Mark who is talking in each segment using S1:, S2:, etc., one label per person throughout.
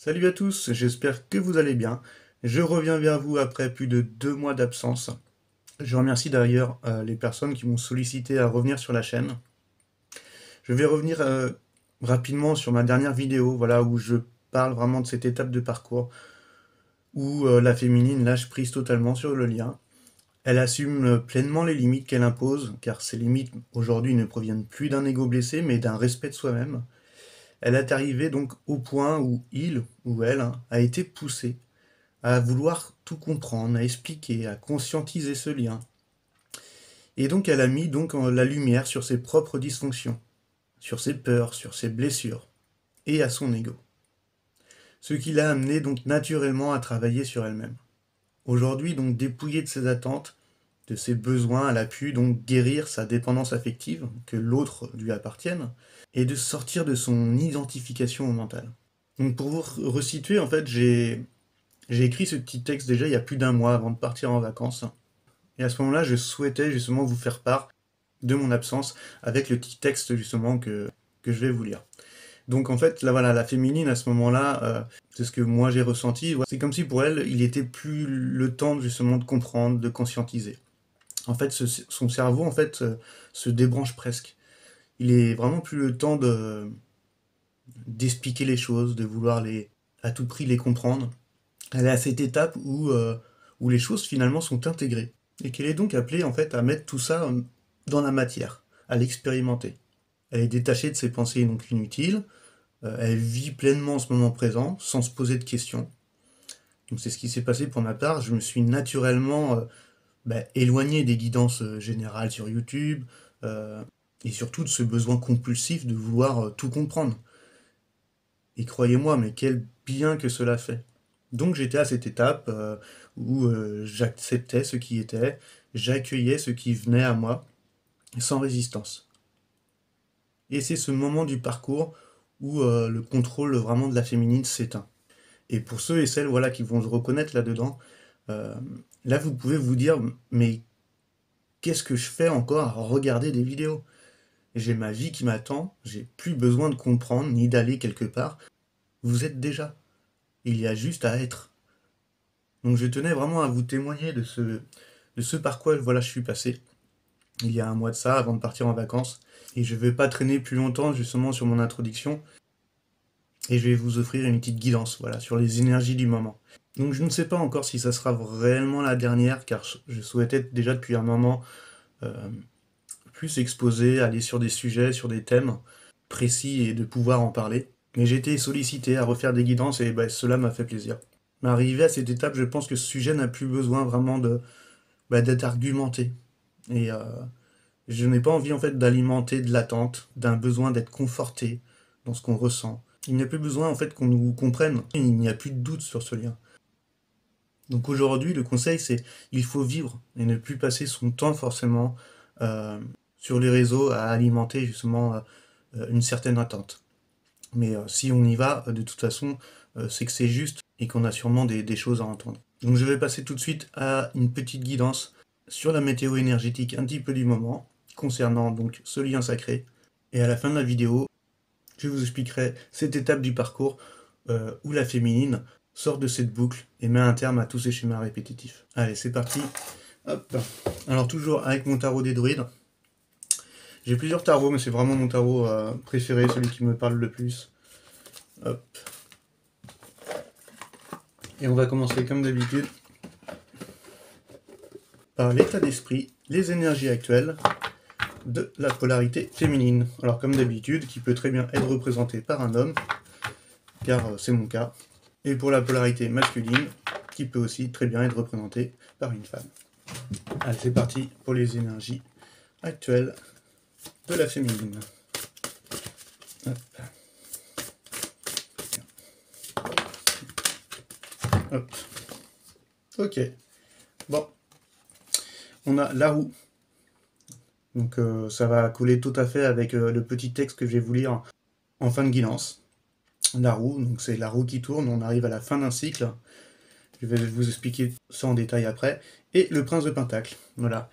S1: Salut à tous, j'espère que vous allez bien. Je reviens vers vous après plus de 2 mois d'absence. Je remercie d'ailleurs les personnes qui m'ont sollicité à revenir sur la chaîne. Je vais revenir rapidement sur ma dernière vidéo, voilà, où je parle vraiment de cette étape de parcours, où la féminine lâche prise totalement sur le lien. Elle assume pleinement les limites qu'elle impose, car ces limites aujourd'hui ne proviennent plus d'un ego blessé, mais d'un respect de soi-même. Elle est arrivée donc au point où il ou elle a été poussée à vouloir tout comprendre, à expliquer, à conscientiser ce lien. Et donc elle a mis donc la lumière sur ses propres dysfonctions, sur ses peurs, sur ses blessures, et à son ego. Ce qui l'a amené donc naturellement à travailler sur elle-même. Aujourd'hui donc dépouillée de ses attentes, de ses besoins, elle a pu donc guérir sa dépendance affective, que l'autre lui appartienne, et de sortir de son identification au mental. Donc pour vous resituer, en fait, j'ai écrit ce petit texte déjà il y a plus d'un mois avant de partir en vacances. Et à ce moment-là, je souhaitais justement vous faire part de mon absence avec le petit texte justement que je vais vous lire. Donc en fait, là voilà, la féminine à ce moment-là, c'est ce que moi j'ai ressenti. C'est comme si pour elle, il était plus le temps justement de comprendre, de conscientiser. En fait, son cerveau en fait se débranche presque. Il est vraiment plus le temps d'expliquer les choses, de vouloir à tout prix les comprendre. Elle est à cette étape où les choses finalement sont intégrées et qu'elle est donc appelée en fait à mettre tout ça dans la matière, à l'expérimenter. Elle est détachée de ses pensées donc inutiles, elle vit pleinement ce moment présent sans se poser de questions. Donc c'est ce qui s'est passé pour ma part, je me suis naturellement éloigné des guidances générales sur YouTube et surtout de ce besoin compulsif de vouloir tout comprendre. Et croyez-moi, mais quel bien que cela fait. Donc j'étais à cette étape où j'acceptais ce qui était, j'accueillais ce qui venait à moi, sans résistance. Et c'est ce moment du parcours où le contrôle vraiment de la féminine s'éteint. Et pour ceux et celles voilà, qui vont se reconnaître là-dedans, euh, là vous pouvez vous dire, mais qu'est-ce que je fais encore à regarder des vidéos? J'ai ma vie qui m'attend, j'ai plus besoin de comprendre ni d'aller quelque part. Vous êtes déjà. Il y a juste à être. Donc je tenais vraiment à vous témoigner de ce par quoi voilà, je suis passé il y a un mois de ça, avant de partir en vacances. Et je ne vais pas traîner plus longtemps justement sur mon introduction. Et je vais vous offrir une petite guidance voilà, sur les énergies du moment. Donc je ne sais pas encore si ça sera réellement la dernière, car je souhaitais déjà depuis un moment euh, plus exposer, aller sur des sujets, sur des thèmes précis et de pouvoir en parler. Mais j'ai été sollicité à refaire des guidances et cela m'a fait plaisir. Mais arrivé à cette étape, je pense que ce sujet n'a plus besoin vraiment d'être argumenté. Et je n'ai pas envie en fait d'alimenter de l'attente, d'un besoin d'être conforté dans ce qu'on ressent. Il n'y a plus besoin en fait qu'on nous comprenne. Il n'y a plus de doute sur ce lien. Donc aujourd'hui, le conseil c'est il faut vivre et ne plus passer son temps forcément sur les réseaux à alimenter justement une certaine attente. Mais si on y va, de toute façon, c'est que c'est juste et qu'on a sûrement des choses à entendre. Donc je vais passer tout de suite à une petite guidance sur la météo énergétique un petit peu du moment, concernant donc ce lien sacré. Et à la fin de la vidéo, je vous expliquerai cette étape du parcours où la féminine sort de cette boucle et met un terme à tous ces schémas répétitifs. Allez, c'est parti. Hop. Alors toujours avec mon tarot des druides. J'ai plusieurs tarots, mais c'est vraiment mon tarot préféré, celui qui me parle le plus. Hop. Et on va commencer comme d'habitude par l'état d'esprit, les énergies actuelles de la polarité féminine. Alors comme d'habitude, qui peut très bien être représentée par un homme, car c'est mon cas. Et pour la polarité masculine, qui peut aussi très bien être représentée par une femme. Allez, c'est parti pour les énergies actuelles de la féminine. Hop. Hop. Ok. Bon. On a la roue. Donc ça va coller tout à fait avec le petit texte que je vais vous lire en fin de guidance. La roue, donc c'est la roue qui tourne, on arrive à la fin d'un cycle. Je vais vous expliquer ça en détail après. Et le prince de pentacle, voilà.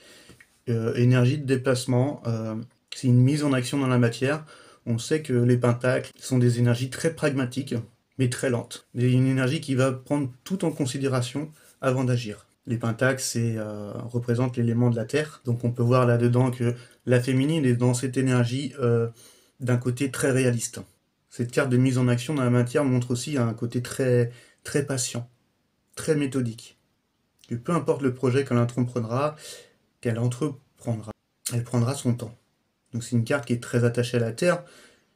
S1: Énergie de déplacement, c'est une mise en action dans la matière. On sait que les pentacles sont des énergies très pragmatiques, mais très lente. Et une énergie qui va prendre tout en considération avant d'agir. Les pentacles, représentent l'élément de la terre, donc on peut voir là-dedans que la féminine est dans cette énergie d'un côté très réaliste. Cette carte de mise en action dans la matière montre aussi un côté très, très patient, très méthodique. Que peu importe le projet qu'elle entreprendra, elle prendra son temps. Donc c'est une carte qui est très attachée à la terre,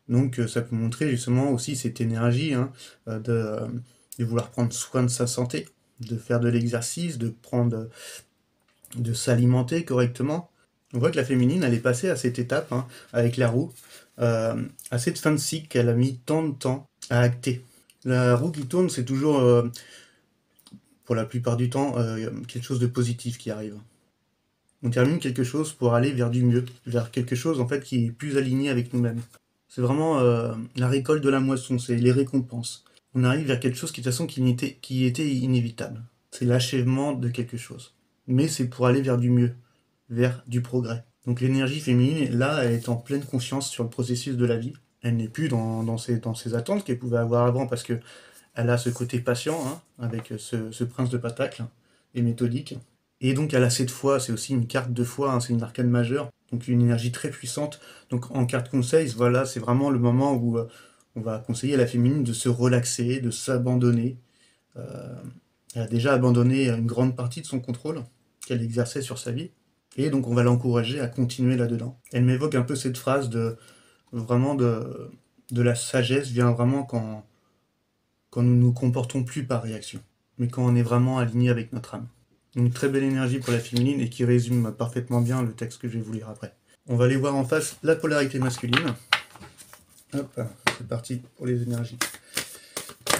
S1: donc ça peut montrer justement aussi cette énergie de vouloir prendre soin de sa santé, de faire de l'exercice, de s'alimenter correctement. On voit que la féminine, elle est passée à cette étape, avec la roue, à cette fin de cycle qu'elle a mis tant de temps à acter. La roue qui tourne, c'est toujours, pour la plupart du temps, quelque chose de positif qui arrive. On termine quelque chose pour aller vers du mieux, vers quelque chose en fait qui est plus aligné avec nous-mêmes. C'est vraiment la récolte de la moisson, c'est les récompenses. On arrive vers quelque chose qui de toute façon qui était inévitable. C'est l'achèvement de quelque chose. Mais c'est pour aller vers du mieux, vers du progrès. Donc l'énergie féminine, là, elle est en pleine conscience sur le processus de la vie. Elle n'est plus dans ses attentes qu'elle pouvait avoir avant, parce que elle a ce côté patient, avec ce prince de pentacle, et méthodique. Et donc elle a cette foi, c'est aussi une carte de foi, c'est une arcane majeure, donc une énergie très puissante. Donc en carte conseil, voilà, c'est vraiment le moment où on va conseiller à la féminine de se relaxer, de s'abandonner. Euh, Elle a déjà abandonné une grande partie de son contrôle qu'elle exerçait sur sa vie. Et donc on va l'encourager à continuer là-dedans. Elle m'évoque un peu cette phrase vraiment de la sagesse vient vraiment quand nous nous comportons plus par réaction, mais quand on est vraiment aligné avec notre âme. Une très belle énergie pour la féminine et qui résume parfaitement bien le texte que je vais vous lire après. On va aller voir en face la polarité masculine. Hop, c'est parti pour les énergies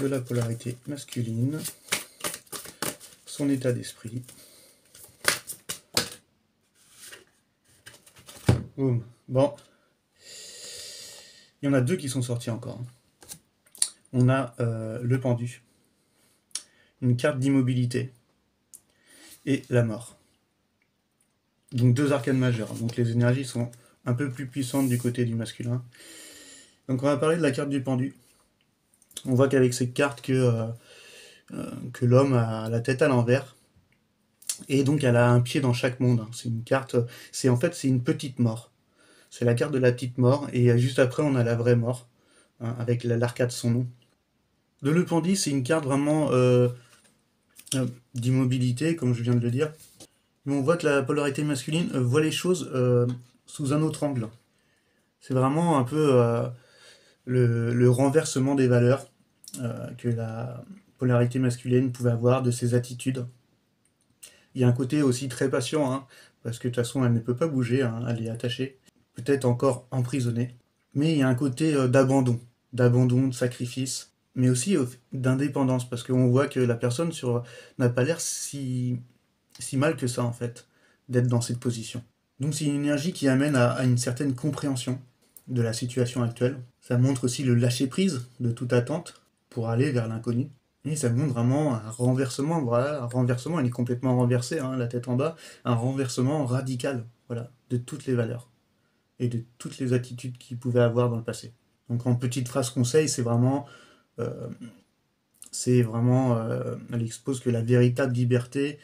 S1: de la polarité masculine. Son état d'esprit. Boum. Bon. Il y en a deux qui sont sortis encore. On a le pendu, une carte d'immobilité et la mort. Donc deux arcanes majeures. Donc les énergies sont un peu plus puissantes du côté du masculin. Donc on va parler de la carte du pendu. On voit qu'avec cette carte que l'homme a la tête à l'envers. Et donc elle a un pied dans chaque monde. C'est une carte, c'est une petite mort. C'est la carte de la petite mort. Et juste après on a la vraie mort, avec l'arcade son nom. De le pendu, c'est une carte vraiment d'immobilité, comme je viens de le dire. Mais on voit que la polarité masculine voit les choses sous un autre angle. C'est vraiment un peu le renversement des valeurs que la polarité masculine pouvait avoir, de ses attitudes. Il y a un côté aussi très patient, parce que de toute façon elle ne peut pas bouger, elle est attachée, peut-être encore emprisonnée. Mais il y a un côté d'abandon, de sacrifice, mais aussi d'indépendance, parce qu'on voit que la personne n'a pas l'air si mal que ça en fait, d'être dans cette position. Donc c'est une énergie qui amène à une certaine compréhension de la situation actuelle. Ça montre aussi le lâcher-prise de toute attente pour aller vers l'inconnu. Et ça montre vraiment un renversement, voilà, un renversement, elle est complètement renversée, la tête en bas, un renversement radical, voilà, de toutes les valeurs et de toutes les attitudes qu'il pouvait avoir dans le passé. Donc en petite phrase conseil, euh, elle expose que la véritable liberté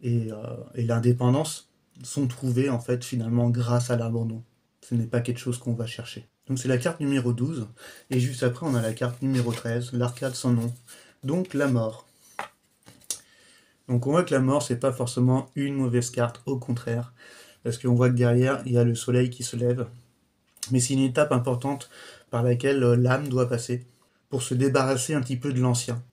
S1: et l'indépendance sont trouvées en fait finalement grâce à l'abandon. Ce n'est pas quelque chose qu'on va chercher. Donc c'est la carte numéro 12, et juste après on a la carte numéro 13, l'arcade sans nom, donc la mort. Donc on voit que la mort c'est pas forcément une mauvaise carte, au contraire, parce qu'on voit que derrière il y a le soleil qui se lève, mais c'est une étape importante par laquelle l'âme doit passer pour se débarrasser un petit peu de l'ancien,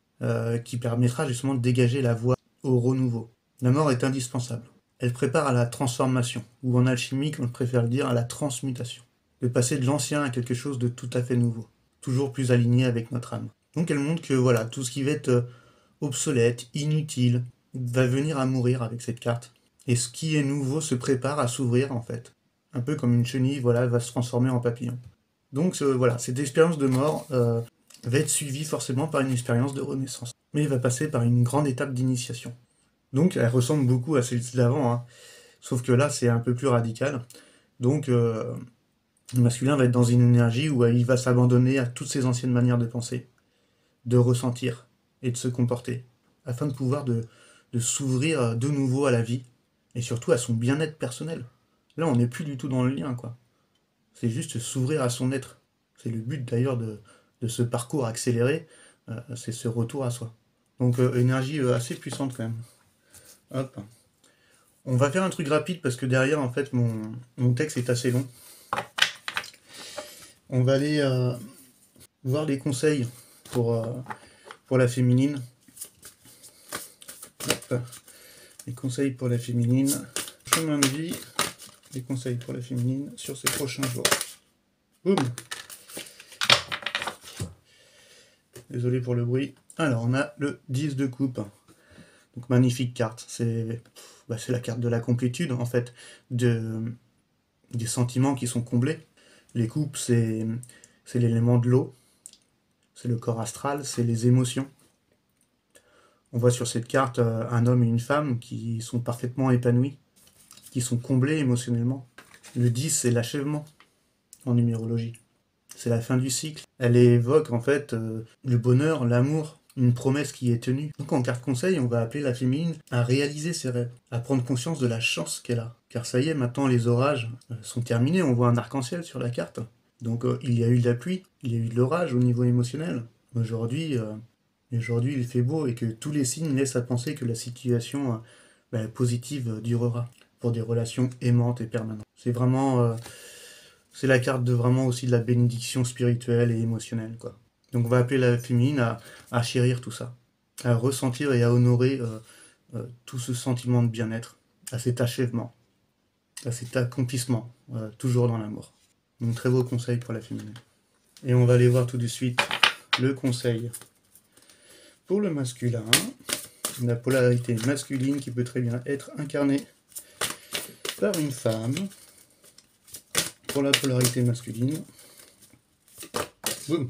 S1: qui permettra justement de dégager la voie au renouveau. La mort est indispensable. Elle prépare à la transformation, ou en alchimie, on préfère le dire, à la transmutation. De passer de l'ancien à quelque chose de tout à fait nouveau, toujours plus aligné avec notre âme. Donc elle montre que voilà, tout ce qui va être obsolète, inutile, va venir à mourir avec cette carte. Et ce qui est nouveau se prépare à s'ouvrir en fait. Un peu comme une chenille, voilà, va se transformer en papillon. Donc voilà, cette expérience de mort va être suivie forcément par une expérience de renaissance. Mais elle va passer par une grande étape d'initiation. Donc elle ressemble beaucoup à celle d'avant, sauf que là c'est un peu plus radical. Donc le masculin va être dans une énergie où il va s'abandonner à toutes ses anciennes manières de penser, de ressentir et de se comporter, afin de pouvoir de s'ouvrir de nouveau à la vie, et surtout à son bien-être personnel. Là, on n'est plus du tout dans le lien, quoi. C'est juste s'ouvrir à son être. C'est le but d'ailleurs de ce parcours accéléré, c'est ce retour à soi. Donc énergie assez puissante quand même. Hop. On va faire un truc rapide parce que derrière en fait mon texte est assez long. On va aller voir les conseils pour la féminine. Hop. Les conseils pour la féminine. Chemin de vie. Les conseils pour la féminine sur ces prochains jours. Boum. Désolé pour le bruit. Alors, on a le 10 de coupe. Donc, magnifique carte. C'est la carte de la complétude, en fait, des sentiments qui sont comblés. Les coupes, c'est l'élément de l'eau. C'est le corps astral, c'est les émotions. On voit sur cette carte un homme et une femme qui sont parfaitement épanouis, qui sont comblés émotionnellement. Le 10, c'est l'achèvement en numérologie. C'est la fin du cycle. Elle évoque en fait le bonheur, l'amour, une promesse qui est tenue. Donc en carte conseil, on va appeler la féminine à réaliser ses rêves, à prendre conscience de la chance qu'elle a. Car ça y est, maintenant les orages sont terminés, on voit un arc-en-ciel sur la carte. Donc il y a eu de la pluie, il y a eu de l'orage au niveau émotionnel. Aujourd'hui, il fait beau et que tous les signes laissent à penser que la situation positive durera pour des relations aimantes et permanentes. C'est vraiment... c'est la carte de vraiment aussi de la bénédiction spirituelle et émotionnelle, quoi. Donc on va appeler la féminine à chérir tout ça, à ressentir et à honorer tout ce sentiment de bien-être, à cet achèvement, à cet accomplissement, toujours dans l'amour. Donc très beau conseil pour la féminine. Et on va aller voir tout de suite le conseil pour le masculin, la polarité masculine qui peut très bien être incarnée par une femme. Pour la polarité masculine. Boum.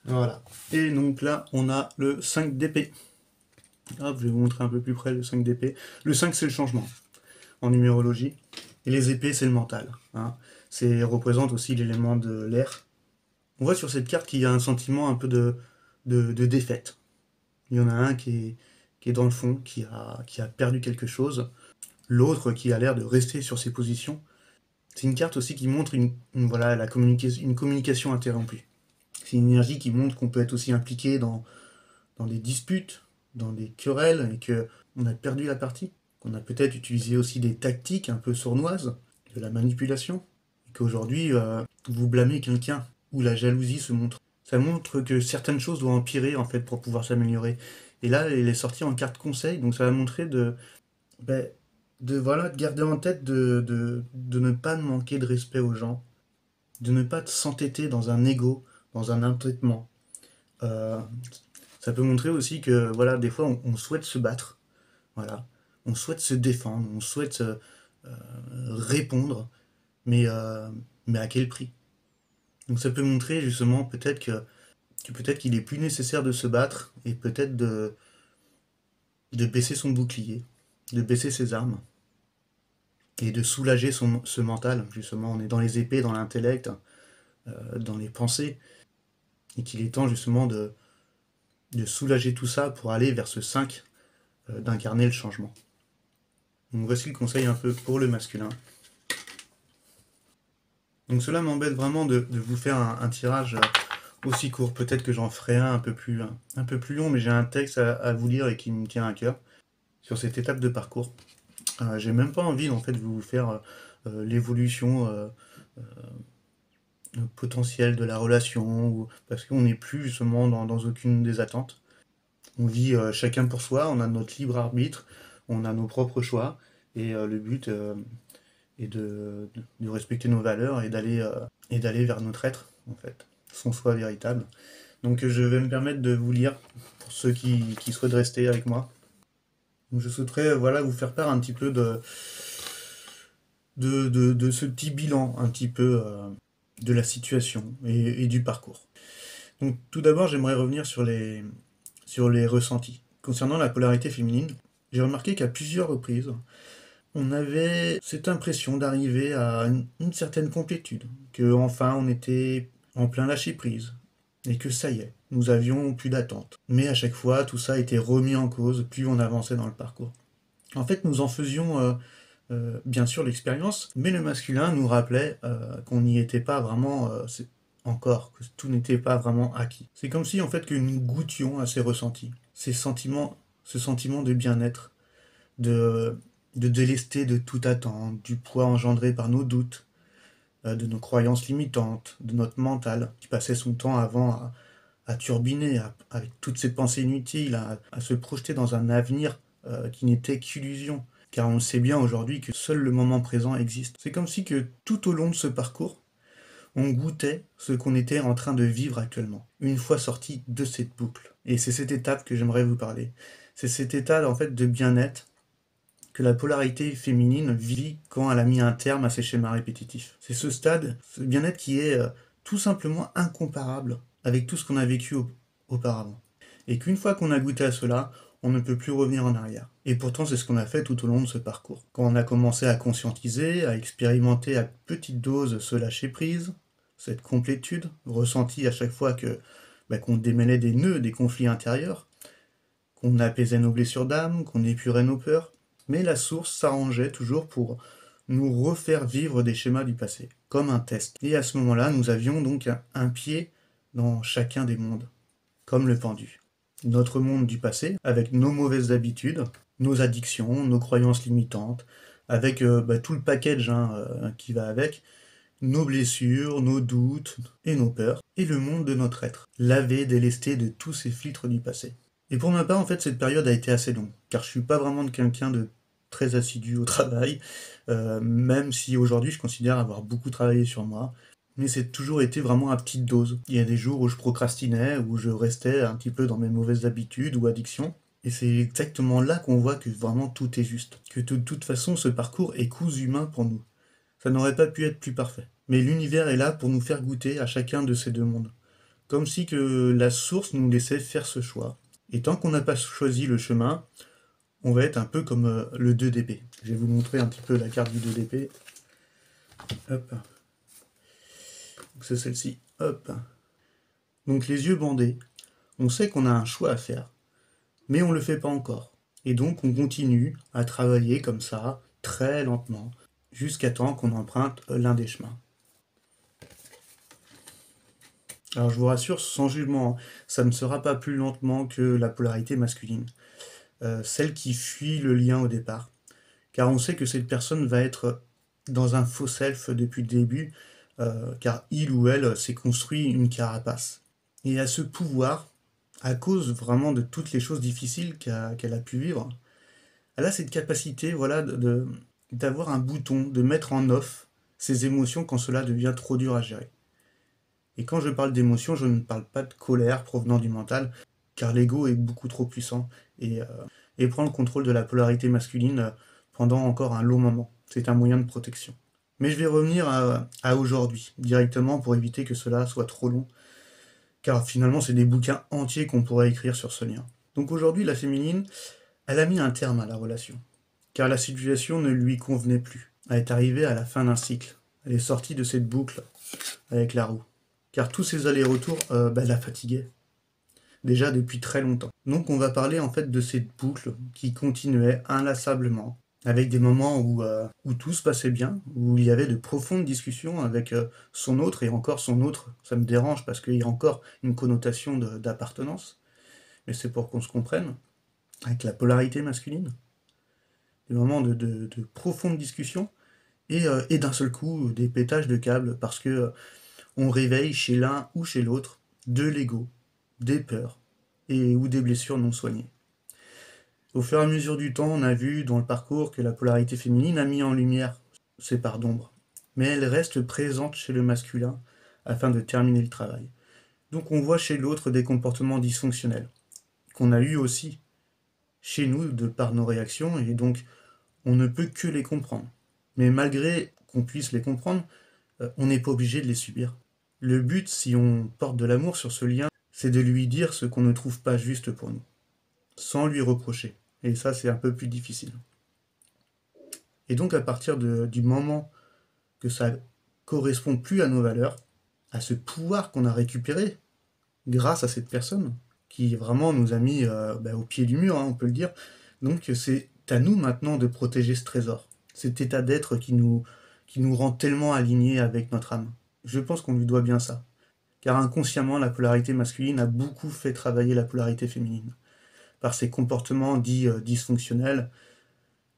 S1: Voilà. Et donc là, on a le 5 d'épée. Hop, je vais vous montrer un peu plus près le 5 d'épée. Le 5, c'est le changement en numérologie. Et les épées, c'est le mental. Hein. Représente aussi l'élément de l'air. On voit sur cette carte qu'il y a un sentiment un peu de défaite. Il y en a un qui est dans le fond, qui a perdu quelque chose. L'autre qui a l'air de rester sur ses positions. C'est une carte aussi qui montre une communication interrompue. C'est une énergie qui montre qu'on peut être aussi impliqué dans des disputes, dans des querelles, et qu'on a perdu la partie. Qu'on a peut-être utilisé aussi des tactiques un peu sournoises, de la manipulation, et qu'aujourd'hui, vous blâmez quelqu'un, où la jalousie se montre. Ça montre que certaines choses doivent empirer, en fait, pour pouvoir s'améliorer. Et là, elle est sortie en carte conseil, donc ça va montrer de garder en tête de ne pas manquer de respect aux gens, de ne pas s'entêter dans un ego, dans un entêtement. Ça peut montrer aussi que voilà, des fois on souhaite se battre, voilà, on souhaite se défendre, on souhaite répondre, mais à quel prix? Donc ça peut montrer justement peut-être peut-être qu'il est plus nécessaire de se battre et peut-être de baisser son bouclier, de baisser ses armes. Et de soulager ce mental, justement. On est dans les épées, dans l'intellect, dans les pensées, et qu'il est temps justement de soulager tout ça pour aller vers ce 5, d'incarner le changement. Donc voici le conseil un peu pour le masculin. Donc cela m'embête vraiment de vous faire un tirage aussi court. Peut-être que j'en ferai un peu plus long, mais j'ai un texte à vous lire et qui me tient à cœur sur cette étape de parcours. J'ai même pas envie en fait de vous faire l'évolution potentielle de la relation, parce qu'on n'est plus justement dans aucune des attentes. On vit chacun pour soi, on a notre libre arbitre, on a nos propres choix, et le but est de respecter nos valeurs et d'aller vers notre être, en fait, son soi véritable. Donc je vais me permettre de vous lire, pour ceux qui souhaitent rester avec moi. Donc je souhaiterais vous faire part un petit peu de ce petit bilan, un petit peu de la situation et du parcours. Donc tout d'abord, j'aimerais revenir sur les ressentis. Concernant la polarité féminine, j'ai remarqué qu'à plusieurs reprises, on avait cette impression d'arriver à une certaine complétude, que enfin on était en plein lâcher prise, et que ça y est, nous avions plus d'attente. Mais à chaque fois, tout ça était remis en cause plus on avançait dans le parcours. En fait, nous en faisions bien sûr l'expérience, mais le masculin nous rappelait qu'on n'y était pas vraiment encore, que tout n'était pas vraiment acquis. C'est comme si en fait que nous goûtions à ces ressentis, ce sentiment de bien-être, de, de délester de toute attente, du poids engendré par nos doutes, de nos croyances limitantes, de notre mental qui passait son temps avant à turbiner, avec toutes ces pensées inutiles, à se projeter dans un avenir qui n'était qu'illusion. Car on sait bien aujourd'hui que seul le moment présent existe. C'est comme si que tout au long de ce parcours, on goûtait ce qu'on était en train de vivre actuellement, une fois sorti de cette boucle. Et c'est cette étape que j'aimerais vous parler. C'est cet état en fait de bien-être que la polarité féminine vit quand elle a mis un terme à ses schémas répétitifs. C'est ce stade, ce bien-être qui est tout simplement incomparable avec tout ce qu'on a vécu auparavant. Et qu'une fois qu'on a goûté à cela, on ne peut plus revenir en arrière. Et pourtant, c'est ce qu'on a fait tout au long de ce parcours. Quand on a commencé à conscientiser, à expérimenter à petite dose ce lâcher-prise, cette complétude, ressentie à chaque fois qu'on démêlait des nœuds, des conflits intérieurs, qu'on apaisait nos blessures d'âme, qu'on épurait nos peurs, mais la source s'arrangeait toujours pour nous refaire vivre des schémas du passé, comme un test. Et à ce moment-là, nous avions donc un pied dans chacun des mondes, comme le pendu. Notre monde du passé, avec nos mauvaises habitudes, nos addictions, nos croyances limitantes, avec tout le package qui va avec, nos blessures, nos doutes et nos peurs, et le monde de notre être, lavé, délesté de tous ces filtres du passé. Et pour ma part, en fait, cette période a été assez longue, car je suis pas vraiment de quelqu'un de très assidu au travail, même si aujourd'hui je considère avoir beaucoup travaillé sur moi, mais c'est toujours été vraiment à petite dose. Il y a des jours où je procrastinais, où je restais un petit peu dans mes mauvaises habitudes ou addictions, et c'est exactement là qu'on voit que vraiment tout est juste, que de toute façon ce parcours est cousu humain pour nous. Ça n'aurait pas pu être plus parfait. Mais l'univers est là pour nous faire goûter à chacun de ces deux mondes. Comme si que la source nous laissait faire ce choix. Et tant qu'on n'a pas choisi le chemin, on va être un peu comme le 2 d'épée. Je vais vous montrer un petit peu la carte du 2 d'épée. Hop. C'est celle-ci. Hop. Donc les yeux bandés. On sait qu'on a un choix à faire, mais on ne le fait pas encore. Et donc on continue à travailler comme ça, très lentement, jusqu'à temps qu'on emprunte l'un des chemins. Alors je vous rassure, sans jugement, ça ne sera pas plus lentement que la polarité masculine, celle qui fuit le lien au départ. Car on sait que cette personne va être dans un faux self depuis le début, car il ou elle s'est construit une carapace. Et à ce pouvoir, à cause vraiment de toutes les choses difficiles qu'elle a pu vivre, elle a cette capacité voilà, d'avoir un bouton, de mettre en off ses émotions quand cela devient trop dur à gérer. Et quand je parle d'émotion, je ne parle pas de colère provenant du mental, car l'ego est beaucoup trop puissant et prend le contrôle de la polarité masculine pendant encore un long moment. C'est un moyen de protection. Mais je vais revenir à aujourd'hui, directement pour éviter que cela soit trop long, car finalement c'est des bouquins entiers qu'on pourrait écrire sur ce lien. Donc aujourd'hui, la féminine, elle a mis un terme à la relation, car la situation ne lui convenait plus. Elle est arrivée à la fin d'un cycle. Elle est sortie de cette boucle avec la roue. Car tous ces allers-retours la fatiguaient, déjà depuis très longtemps. Donc on va parler en fait de cette boucle qui continuait inlassablement, avec des moments où tout se passait bien, où il y avait de profondes discussions avec son autre, et encore son autre, ça me dérange parce qu'il y a encore une connotation d'appartenance, mais c'est pour qu'on se comprenne, avec la polarité masculine, des moments de profondes discussions, et d'un seul coup des pétages de câbles, parce que on réveille chez l'un ou chez l'autre de l'ego, des peurs ou des blessures non soignées. Au fur et à mesure du temps, on a vu dans le parcours que la polarité féminine a mis en lumière ces parts d'ombre, mais elle reste présente chez le masculin afin de terminer le travail. Donc on voit chez l'autre des comportements dysfonctionnels, qu'on a eu aussi chez nous de par nos réactions, et donc on ne peut que les comprendre. Mais malgré qu'on puisse les comprendre, on n'est pas obligé de les subir. Le but, si on porte de l'amour sur ce lien, c'est de lui dire ce qu'on ne trouve pas juste pour nous, sans lui reprocher. Et ça, c'est un peu plus difficile. Et donc à partir du moment que ça correspond plus à nos valeurs, à ce pouvoir qu'on a récupéré grâce à cette personne, qui vraiment nous a mis au pied du mur, hein, on peut le dire. Donc c'est à nous maintenant de protéger ce trésor, cet état d'être qui nous rend tellement alignés avec notre âme. Je pense qu'on lui doit bien ça, car inconsciemment la polarité masculine a beaucoup fait travailler la polarité féminine, par ses comportements dits dysfonctionnels,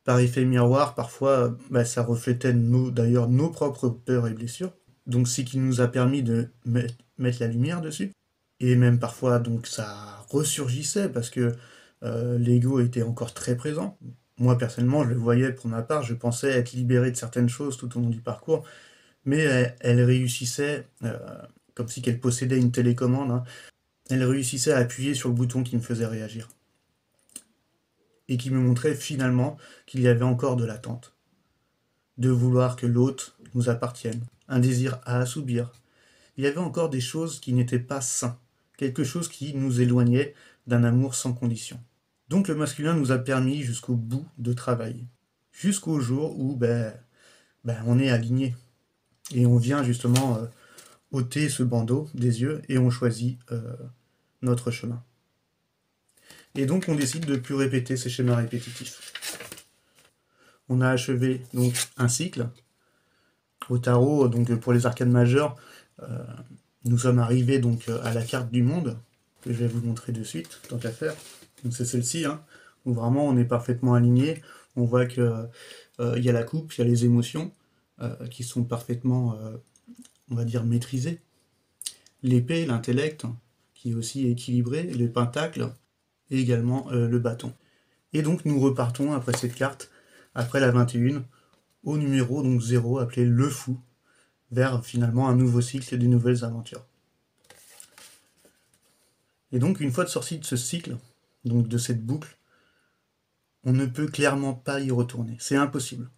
S1: par effet miroir, parfois ça reflétait d'ailleurs nos propres peurs et blessures, donc ce qui nous a permis de mettre la lumière dessus. Et même parfois, donc ça ressurgissait parce que l'ego était encore très présent. Moi, personnellement, je le voyais pour ma part, je pensais être libéré de certaines choses tout au long du parcours, mais elle réussissait, comme si qu'elle possédait une télécommande, hein, elle réussissait à appuyer sur le bouton qui me faisait réagir. Et qui me montrait finalement qu'il y avait encore de l'attente. De vouloir que l'autre nous appartienne, un désir à assouvir. Il y avait encore des choses qui n'étaient pas sains, quelque chose qui nous éloignait d'un amour sans condition. Donc le masculin nous a permis jusqu'au bout de travailler, jusqu'au jour où on est aligné et on vient justement ôter ce bandeau des yeux et on choisit notre chemin. Et donc on décide de ne plus répéter ces schémas répétitifs. On a achevé donc un cycle. Au tarot, donc pour les arcanes majeures, nous sommes arrivés donc à la carte du monde, que je vais vous montrer de suite, tant qu'à faire. Donc c'est celle-ci, hein, où vraiment on est parfaitement aligné. On voit que y a la coupe, il y a les émotions qui sont parfaitement, on va dire, maîtrisées. L'épée, l'intellect, qui est aussi équilibré, les pentacles, et également le bâton. Et donc nous repartons après cette carte, après la 21, au numéro donc 0, appelé le fou, vers finalement un nouveau cycle et de nouvelles aventures. Et donc une fois sorti de ce cycle, donc de cette boucle, on ne peut clairement pas y retourner, c'est impossible.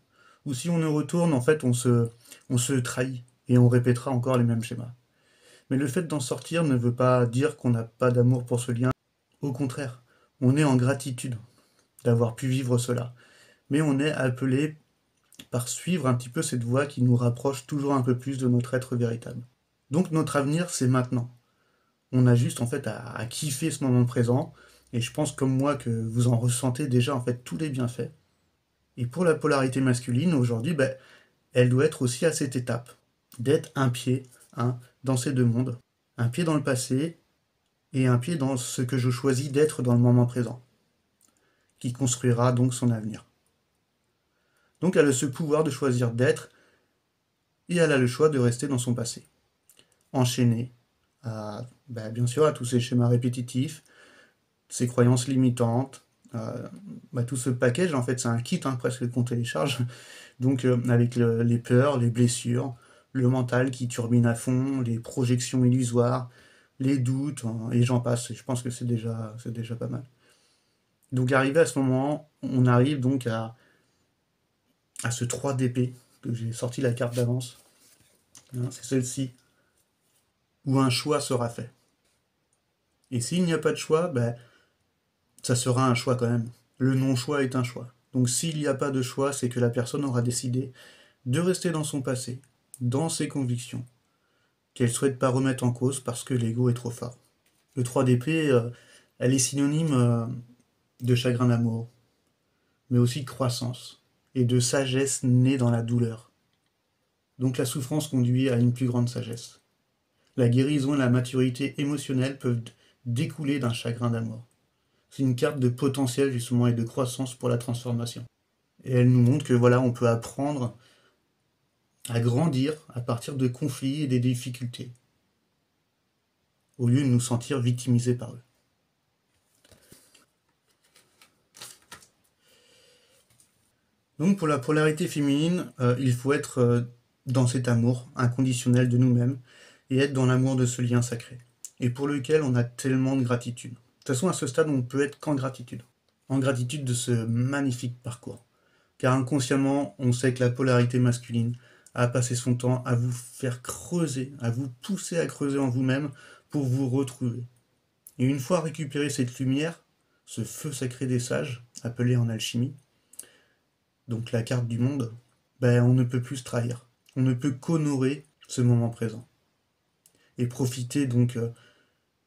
S1: Ou si on y retourne, en fait on se trahit, et on répétera encore les mêmes schémas. Mais le fait d'en sortir ne veut pas dire qu'on n'a pas d'amour pour ce lien, au contraire, on est en gratitude d'avoir pu vivre cela. Mais on est appelé par suivre un petit peu cette voie qui nous rapproche toujours un peu plus de notre être véritable. Donc notre avenir, c'est maintenant. On a juste en fait à kiffer ce moment présent, et je pense comme moi que vous en ressentez déjà en fait tous les bienfaits. Et pour la polarité masculine, aujourd'hui, elle doit être aussi à cette étape, d'être un pied dans ces deux mondes, un pied dans le passé et un pied dans ce que je choisis d'être dans le moment présent, qui construira donc son avenir. Donc elle a ce pouvoir de choisir d'être, et elle a le choix de rester dans son passé, enchaînée bien sûr à tous ces schémas répétitifs, ces croyances limitantes, tout ce package, en fait c'est un kit presque qu'on télécharge, donc avec les peurs, les blessures, le mental qui turbine à fond, les projections illusoires, les doutes, et j'en passe, je pense que c'est déjà pas mal. Donc arrivé à ce moment, on arrive donc à ce 3 d'épée, que j'ai sorti la carte d'avance, c'est celle-ci, où un choix sera fait. Et s'il n'y a pas de choix, ça sera un choix quand même. Le non-choix est un choix. Donc s'il n'y a pas de choix, c'est que la personne aura décidé de rester dans son passé, dans ses convictions, qu'elle ne souhaite pas remettre en cause parce que l'ego est trop fort. Le 3 d'épée, elle est synonyme de chagrin d'amour, mais aussi de croissance et de sagesse née dans la douleur. Donc la souffrance conduit à une plus grande sagesse. La guérison et la maturité émotionnelle peuvent découler d'un chagrin d'amour. C'est une carte de potentiel justement et de croissance pour la transformation. Et elle nous montre que voilà, on peut apprendre à grandir à partir de conflits et des difficultés, au lieu de nous sentir victimisés par eux. Donc pour la polarité féminine, il faut être dans cet amour inconditionnel de nous-mêmes et être dans l'amour de ce lien sacré, et pour lequel on a tellement de gratitude. De toute façon, à ce stade, on ne peut être qu'en gratitude. En gratitude de ce magnifique parcours. Car inconsciemment, on sait que la polarité masculine a passé son temps à vous faire creuser, à vous pousser à creuser en vous-même pour vous retrouver. Et une fois récupéré cette lumière, ce feu sacré des sages, appelé en alchimie, donc la carte du monde, ben, on ne peut plus se trahir. On ne peut qu'honorer ce moment présent. Et profiter donc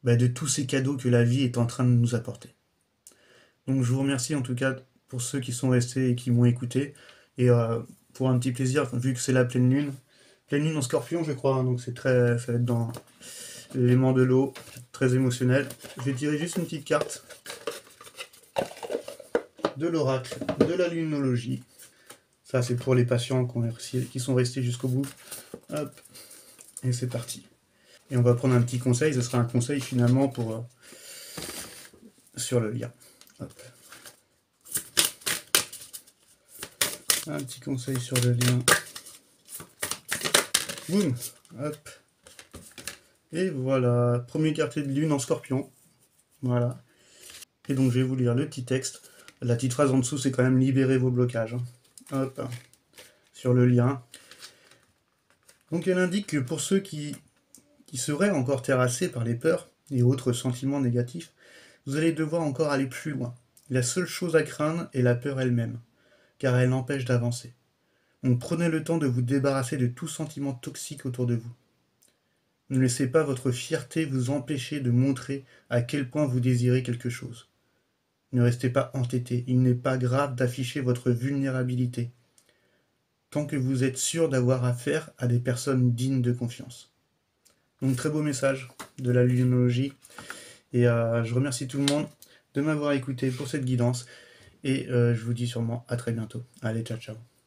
S1: de tous ces cadeaux que la vie est en train de nous apporter. Donc je vous remercie en tout cas pour ceux qui sont restés et qui m'ont écouté. Et pour un petit plaisir, vu que c'est la pleine lune en scorpion je crois, hein, donc ça va être dans l'élément de l'eau, très émotionnel. Je vais tirer juste une petite carte de l'oracle, de la lunologie. Ça c'est pour les patients qui sont restés jusqu'au bout. Hop, et c'est parti. Et on va prendre un petit conseil, ce sera un conseil finalement pour sur le lien. Hop. Un petit conseil sur le lien. Boum. Hop. Et voilà. Premier quartier de lune en scorpion. Voilà. Et donc je vais vous lire le petit texte. La petite phrase en dessous, c'est quand même libérer vos blocages. Hop. Sur le lien. Donc elle indique que pour ceux qui seraient encore terrassés par les peurs et autres sentiments négatifs, vous allez devoir encore aller plus loin. La seule chose à craindre est la peur elle-même, car elle empêche d'avancer. Donc prenez le temps de vous débarrasser de tout sentiment toxique autour de vous. Ne laissez pas votre fierté vous empêcher de montrer à quel point vous désirez quelque chose. Ne restez pas entêté, il n'est pas grave d'afficher votre vulnérabilité, tant que vous êtes sûr d'avoir affaire à des personnes dignes de confiance. Donc très beau message de la luminologie, et je remercie tout le monde de m'avoir écouté pour cette guidance, et je vous dis sûrement à très bientôt. Allez, ciao ciao.